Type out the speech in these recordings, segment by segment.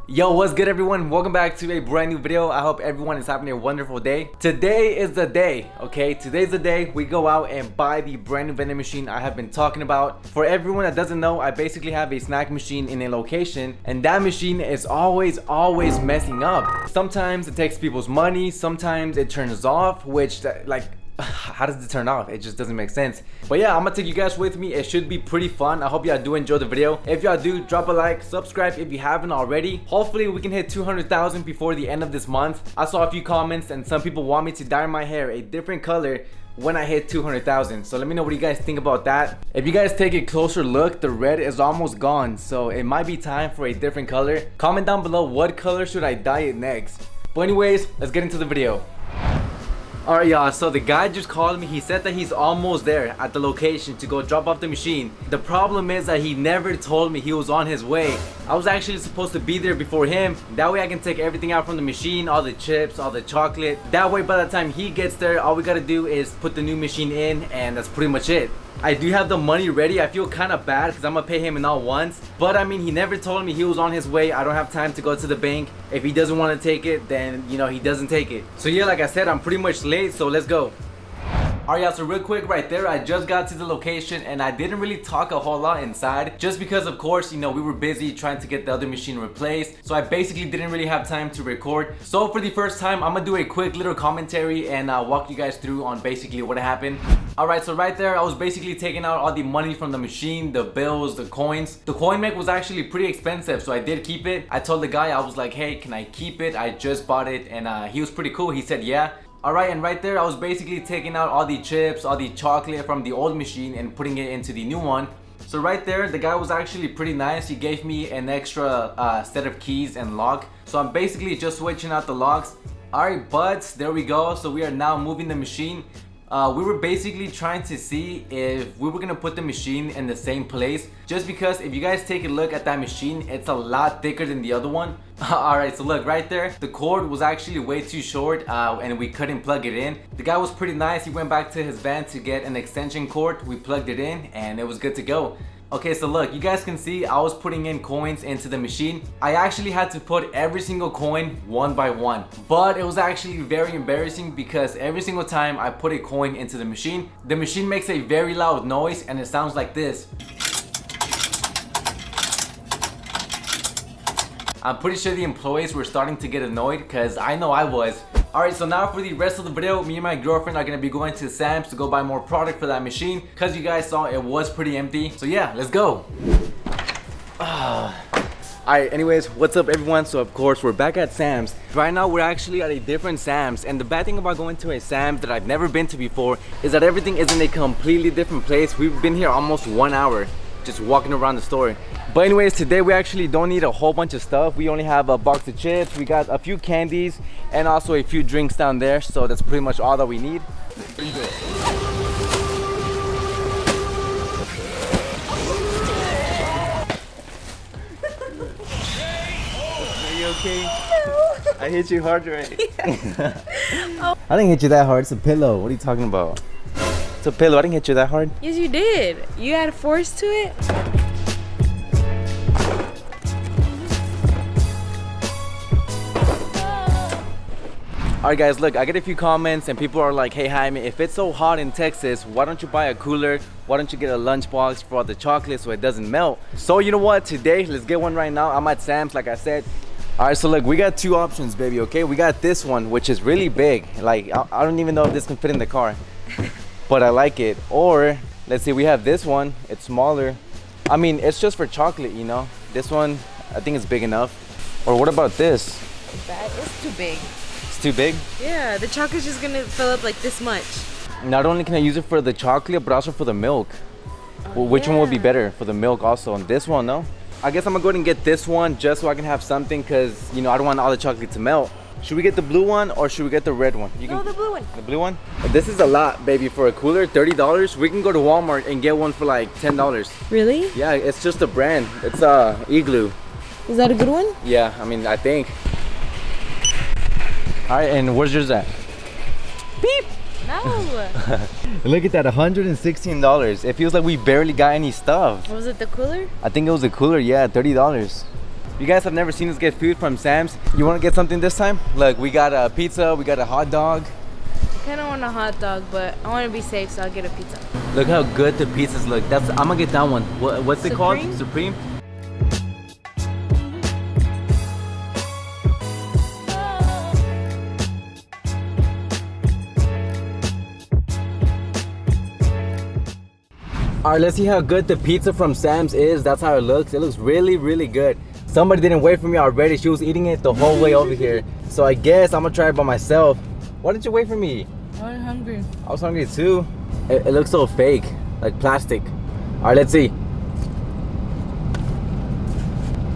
Yo, what's good everyone? Welcome back to a brand new video. I hope everyone is having a wonderful day. Today is the day, okay? Today's the day we go out and buy the brand new vending machine I have been talking about. For everyone that doesn't know, I basically have a snack machine in a location, and that machine is always messing up. Sometimes it takes people's money, sometimes it turns off, which like, how does it turn off? It just doesn't make sense. But yeah, I'm gonna take you guys with me. It should be pretty fun. I hope y'all do enjoy the video. If y'all do, drop a like, subscribe if you haven't already. Hopefully we can hit 200,000 before the end of this month. I saw a few comments and some people want me to dye my hair a different color when I hit 200,000. So let me know what you guys think about that. If you guys take a closer look, the red is almost gone, so it might be time for a different color. Comment down below what color should I dye it next. But anyways, let's get into the video. Alright y'all, so the guy just called me. He said that he's almost there at the location to go drop off the machine. The problem is that he never told me he was on his way. I was actually supposed to be there before him. That way I can take everything out from the machine, all the chips, all the chocolate. That way by the time he gets there, all we gotta do is put the new machine in, and that's pretty much it. I do have the money ready. I feel kind of bad because I'm gonna pay him in all once, but I mean, he never told me he was on his way. I don't have time to go to the bank. If he doesn't want to take it, then you know, he doesn't take it. So yeah, like I said, I'm pretty much late, so let's go. Alright y'all, so real quick right there, I just got to the location and I didn't really talk a whole lot inside just because of course, you know, we were busy trying to get the other machine replaced, so I basically didn't really have time to record. So for the first time, I'm gonna do a quick little commentary and walk you guys through on basically what happened. Alright, so right there I was basically taking out all the money from the machine, the bills, the coins. The coin mech was actually pretty expensive, so I did keep it. I told the guy, I was like, hey, can I keep it? I just bought it, and he was pretty cool. He said yeah. Alright, and right there I was basically taking out all the chips, all the chocolate from the old machine and putting it into the new one. So right there, the guy was actually pretty nice. He gave me an extra set of keys and lock. So I'm basically just switching out the locks. Alright, but there we go. So we are now moving the machine. We were basically trying to see if we were gonna put the machine in the same place, just because if you guys take a look at that machine, it's a lot thicker than the other one. Alright, so look right there, the cord was actually way too short and we couldn't plug it in. The guy was pretty nice. He went back to his van to get an extension cord. We plugged it in and it was good to go. Okay, so look, you guys can see I was putting in coins into the machine. I actually had to put every single coin one by one, but it was actually very embarrassing because every single time I put a coin into the machine makes a very loud noise and it sounds like this. I'm pretty sure the employees were starting to get annoyed because I know I was. Alright, so now for the rest of the video, me and my girlfriend are going to be going to Sam's to go buy more product for that machine because you guys saw it was pretty empty. So yeah, let's go. Alright, anyways, what's up everyone? So of course we're back at Sam's. Right now we're actually at a different Sam's, and the bad thing about going to a Sam's that I've never been to before is that everything is in a completely different place. We've been here almost 1 hour just walking around the store. But anyways, today we actually don't need a whole bunch of stuff. We only have a box of chips, we got a few candies, and also a few drinks down there. So that's pretty much all that we need. Are you okay? I hit you hard, right? Yeah. Oh. I didn't hit you that hard. It's a pillow. What are you talking about? It's a pillow. I didn't hit you that hard. Yes, you did. You had force to it. Alright guys, look, I get a few comments and people are like, hey Jaime, if it's so hot in Texas, why don't you buy a cooler? Why don't you get a lunchbox for all the chocolate so it doesn't melt? So you know what, today, let's get one right now. I'm at Sam's, like I said. Alright, so look, we got two options, baby, okay? We got this one, which is really big. Like, I don't even know if this can fit in the car. But I like it. Or, let's see, we have this one. It's smaller. I mean, it's just for chocolate, you know? This one, I think it's big enough. Or what about this? It's too big. Too big? Yeah, the chocolate's just gonna fill up like this much. Not only can I use it for the chocolate, but also for the milk. Well, which one would be better for the milk also? And this one, no? I guess I'm gonna go ahead and get this one just so I can have something, because you know I don't want all the chocolate to melt. Should we get the blue one or should we get the red one? No, the blue one. The blue one? This is a lot, baby, for a cooler. $30. We can go to Walmart and get one for like $10. Really? Yeah, it's just a brand. It's Igloo. Is that a good one? Yeah, I mean, I think. All right, and where's yours at? Beep. No. Look at that, $116. It feels like we barely got any stuff. Was it the cooler? I think it was the cooler, yeah, $30. You guys have never seen us get food from Sam's. You want to get something this time? Look, we got a pizza, we got a hot dog. I kind of want a hot dog, but I want to be safe, so I'll get a pizza. Look how good the pizzas look. I'm gonna get that one. What's it called? Supreme? Supreme? Alright, let's see how good the pizza from Sam's is. That's how it looks. It looks really, really good. Somebody didn't wait for me already. She was eating it the whole way over here. So I guess I'm gonna try it by myself. Why didn't you wait for me? I was hungry. I was hungry too. It looks so fake, like plastic. Alright, let's see.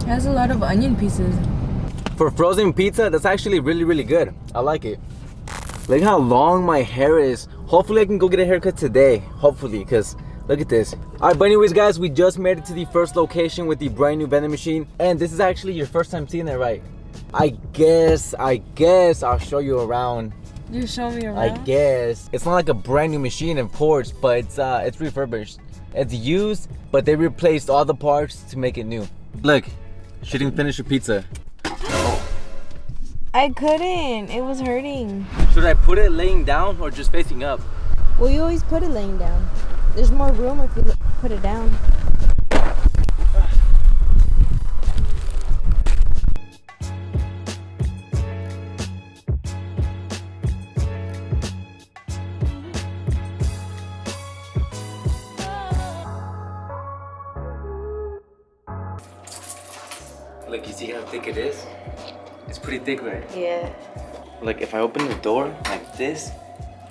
It has a lot of onion pieces. For frozen pizza, that's actually really, really good. I like it. Look how long my hair is. Hopefully I can go get a haircut today. Hopefully, because look at this. Alright, but anyways guys, we just made it to the first location with the brand new vending machine. And this is actually your first time seeing it, right? I guess I'll show you around. You show me around? I guess. It's not like a brand new machine, of course, but it's refurbished. It's used, but they replaced all the parts to make it new. Look, she didn't finish her pizza. I couldn't. It was hurting. Should I put it laying down or just facing up? Well, you always put it laying down. There's more room if you put it down. Look, you see how thick it is? It's pretty thick, right? Yeah. Like if I open the door like this,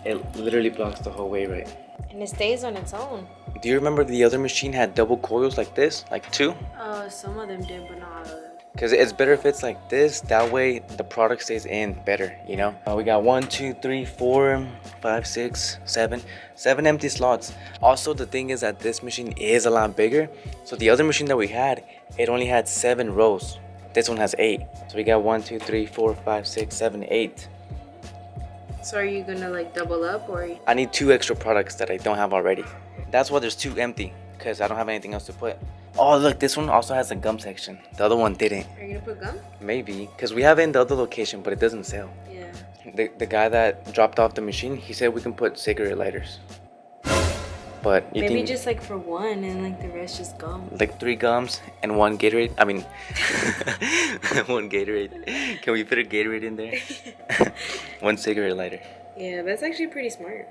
it literally blocks the whole way, right? And it stays on its own. Do you remember the other machine had double coils like this? Like two? Some of them did, but not all of them. Because it's better if it's like this. That way the product stays in better, you know? We got 1, 2, 3, 4, 5, 6, 7. 7 empty slots. Also, the thing is that this machine is a lot bigger. So the other machine that we had, it only had 7 rows. This one has 8. So we got 1, 2, 3, 4, 5, 6, 7, 8. So are you gonna like double up or? I need 2 extra products that I don't have already. That's why there's 2 empty, because I don't have anything else to put. Oh look, this one also has a gum section. The other one didn't. Are you gonna put gum? Maybe, because we have it in the other location, but it doesn't sell. Yeah. The guy that dropped off the machine, he said we can put cigarette lighters. But you Maybe think just like for one and like the rest just gum. like 3 gums and 1 Gatorade? I mean, 1 Gatorade. Can we put a Gatorade in there? 1 cigarette lighter. Yeah, that's actually pretty smart.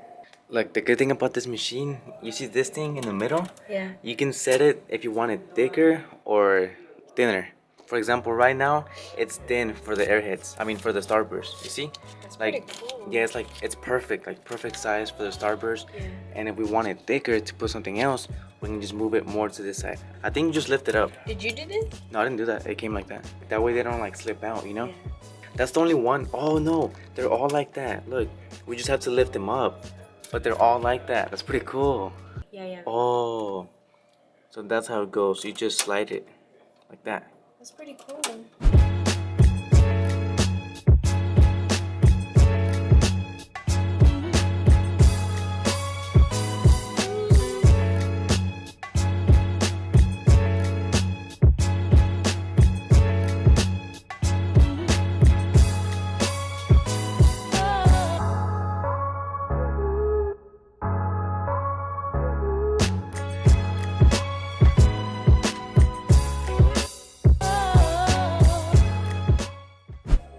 Like the good thing about this machine, you see this thing in the middle? Yeah. You can set it if you want it thicker or thinner. For example, right now it's thin for the airheads. I mean for the starburst. You see? That's Like, pretty cool. yeah, it's like it's perfect, like perfect size for the starburst. Yeah. And if we want it thicker to put something else, we can just move it more to this side. I think you just lift it up. Did you do this? No, I didn't do that. It came like that. That way they don't like slip out, you know? Yeah. That's the only one. Oh no, they're all like that. Look, we just have to lift them up. But they're all like that. That's pretty cool. Yeah. Oh, so that's how it goes. You just slide it like that. That's pretty cool.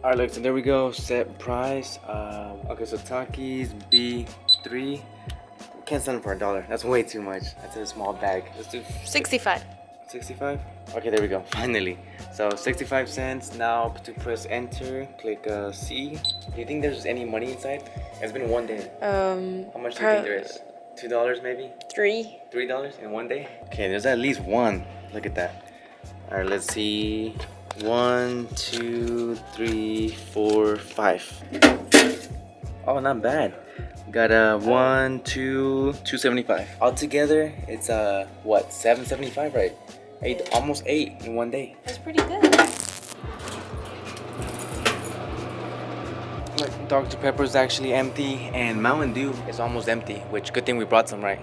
Alright, look, so there we go. Set price. Okay, so Takis B3. Can't sell them for $1. That's way too much. That's a small bag. Let's do 65. 65. Okay, there we go. Finally. So 65 cents. Now to press enter, click C. Do you think there's any money inside? It's been 1 day. How much do you think there is? $2 maybe? $3 in 1 day? Okay, there's at least one. Look at that. All right, let's see. 1, 2, 3, 4, 5. Oh, not bad. Got a 1, 2, 275. Altogether, it's what, 775, right? Almost 8 in 1 day. That's pretty good. Like, Dr. Pepper is actually empty, and Mountain Dew is almost empty. Which good thing we brought some, right?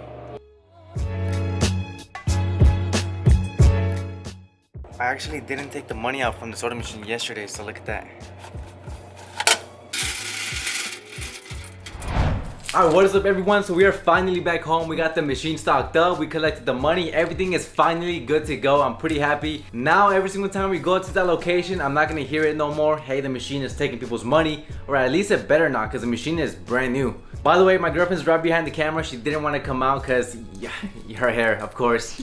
I actually didn't take the money out from the soda machine yesterday, so look at that. Alright, what is up everyone? So we are finally back home. We got the machine stocked up. We collected the money. Everything is finally good to go. I'm pretty happy. Now every single time we go to that location, I'm not gonna hear it no more. Hey, the machine is taking people's money. Or at least it better not, because the machine is brand new. By the way, my girlfriend's right behind the camera. She didn't want to come out because her hair, of course.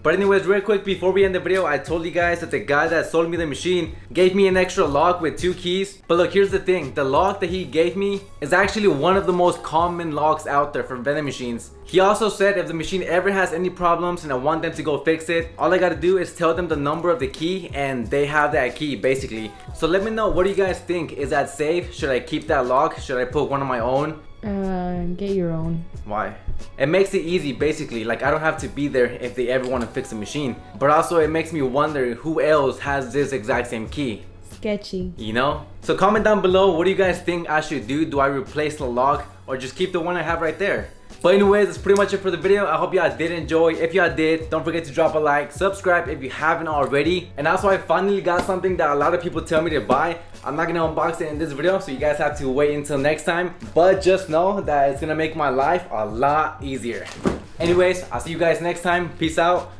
But anyways, real quick before we end the video, I told you guys that the guy that sold me the machine gave me an extra lock with 2 keys. But look, here's the thing. The lock that he gave me is actually one of the most common locks out there for vending machines. He also said if the machine ever has any problems and I want them to go fix it, all I gotta do is tell them the number of the key and they have that key basically. So let me know, what do you guys think? Is that safe? Should I keep that lock? Should I put one of my own? Get your own. Why? It makes it easy basically, like I don't have to be there if they ever want to fix the machine. But also it makes me wonder who else has this exact same key. Sketchy. You know? So comment down below, what do you guys think I should do? Do I replace the lock or just keep the one I have right there? But anyways, that's pretty much it for the video. I hope y'all did enjoy. If y'all did, don't forget to drop a like, subscribe if you haven't already. And also I finally got something that a lot of people tell me to buy. I'm not gonna unbox it in this video, so you guys have to wait until next time. But just know that it's gonna make my life a lot easier. Anyways, I'll see you guys next time. Peace out.